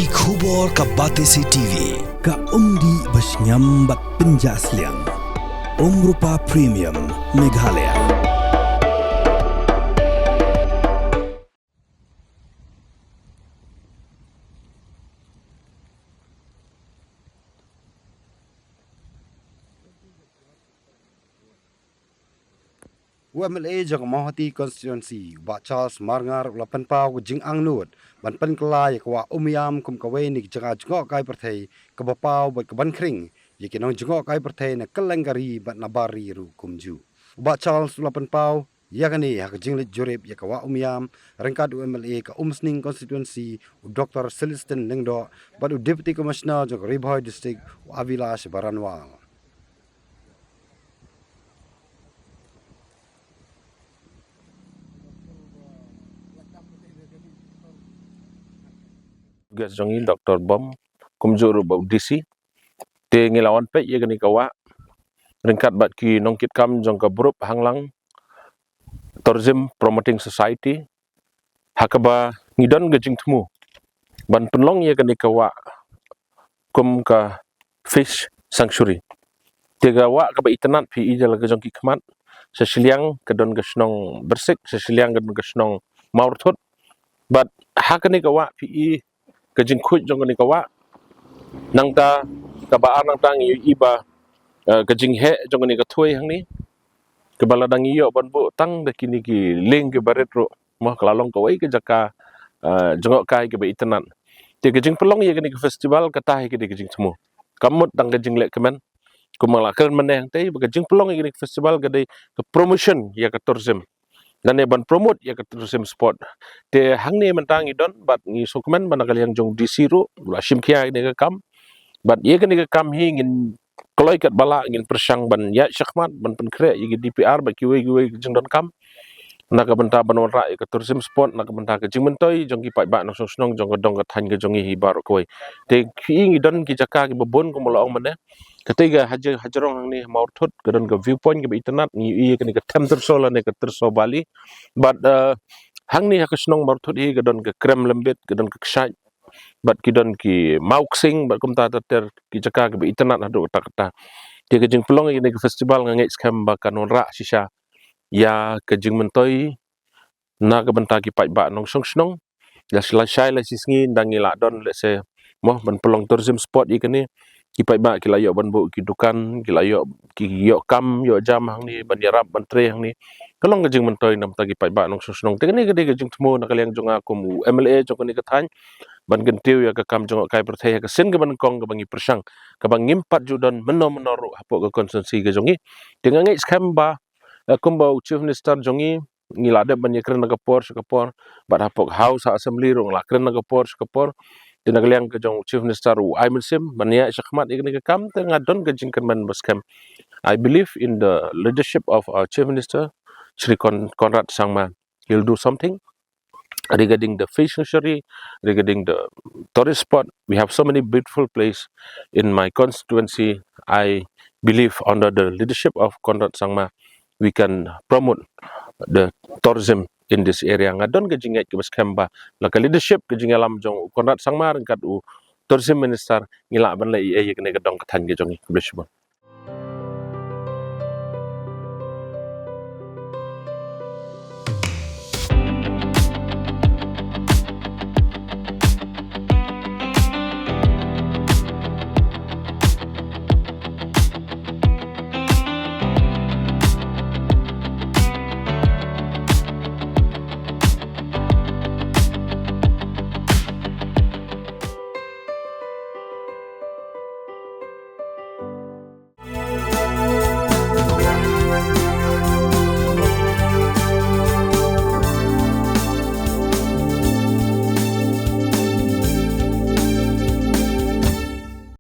Ki khubor ka Batesi TV ka umdi basnyam bat penjaslian Umrupa Premium Meghalaya. UMLA jang Mawhati constituency ba Charles Marngar la Pynpaw Jingmut ban pen kelai kwa Umïam kum kawe ni janga jngok kai perthei ka bapaw bat ka ban kring ye kinong jngok kai perthei na kalengari bat nabari ru kumju ba Charles la Pynpaw yakani hak jinglit jurip ye kwa Umïam rengkat UMLA ka Umsning constituency Dr. Celestin Lingdo bat deputy commissioner jang Ribhoy district Avilash Baranwal. Gas jongi Dr. Bom kumjuru bau DC te ngilawan pe ye gani kawa ringkat bat ki nongkit kam jong ka grup hanglang tourism promoting society hakaba ngidon gajing temu ban penlong ye gani kawa kum ka fish sanctuary te gawa ka ba itanat pi ijal ga jong ki khamat sesiliang kedon gasnong bersik sesiliang kedon gasnong maurthut bat hakani kawa pi kajing khuj jong ni kawa nangta kabaan nangta ngi iba kajing he jong ni ka thui hang ni kebala dang iyo ban bu tang de kini ki leng ke baret ro mah klalong ka wai ke jaka jongok kai ke be itanan te kajing pelong ye ke ni festival kata he ke kajing temu kamut dang kajing lek kemen kumala ker meneh te kajing pelong ye ke festival ke de promotion ya ka tourism dan ne ban promote ya ka tourism spot te hang ni mentang idon bat ngi sukmen ban kaliang jong disiru la shimkia ni ka kam bat ye kan ni ka kam hi ngin koloi kat bala ngin persang ban ya syakmat ban penkre ye DPR ba kiwe jong don kam na ka benta ban wara ka tourism spot na ka benta ka jingmentoi jong ki pai ba no snong jong ka dong ka than ka jong hi bar koi te ki idon ki jaka ki bobon ko molong mane ketiga hajarong hang ni maurthut ka don ka viewpoint ka internet ni ye kan ni ka temter sola ne ka terso bali but hang ni ka snong maurthut hi ka don ka krem lembet ka don ka ksai bat kidon ki mauksing bat kumta ter ki jaka ki internet hadu kata ti ke jing pelong ini ke festival ngai skam ba kanon ra sisa ya ke jing mentoi na ke benta ki pai ba nong song snong ya selesai la sisngi dangi la don le se moh ban pelong tourism spot ikani ki pai ba ki layo ban bu ki dukan ki layo ki yo kam yo jam hang ni ban yarap ban tre hang ni kalong ke jing mentoi nam ta ki pai ba nong song snong te ni ke jing temu na kaliang jonga kum MLA jong ni ke than ban gentiu ya ka kam jong kai perthai ka sin ke ban kong ka bangi persang ka bang ngimpat judon menoru hapo ka konsensi ka jongi dengan ngai skam ba kumba chief minister jongi ngilade ban yekren ka por bat hapo house assembly rong la kren ka por tinagaliang ka jong chief minister Umïam ban ya syakmat ikni ka kam te ngadon ka jingkan ban baskam. I believe in the leadership of our chief minister Shri Conrad Sangma. He'll do something regarding the fish fishery, regarding the tourist spot. We have so many beautiful places in my constituency. I believe under the leadership of Conrad Sangma, we can promote the tourism in this area. Ngadon ke jingat ke baskamba la ka leadership ke jingalam jong Conrad Sangma kat u tourism minister ngila ban lai ye ke ne ka dong ka than ke jongi.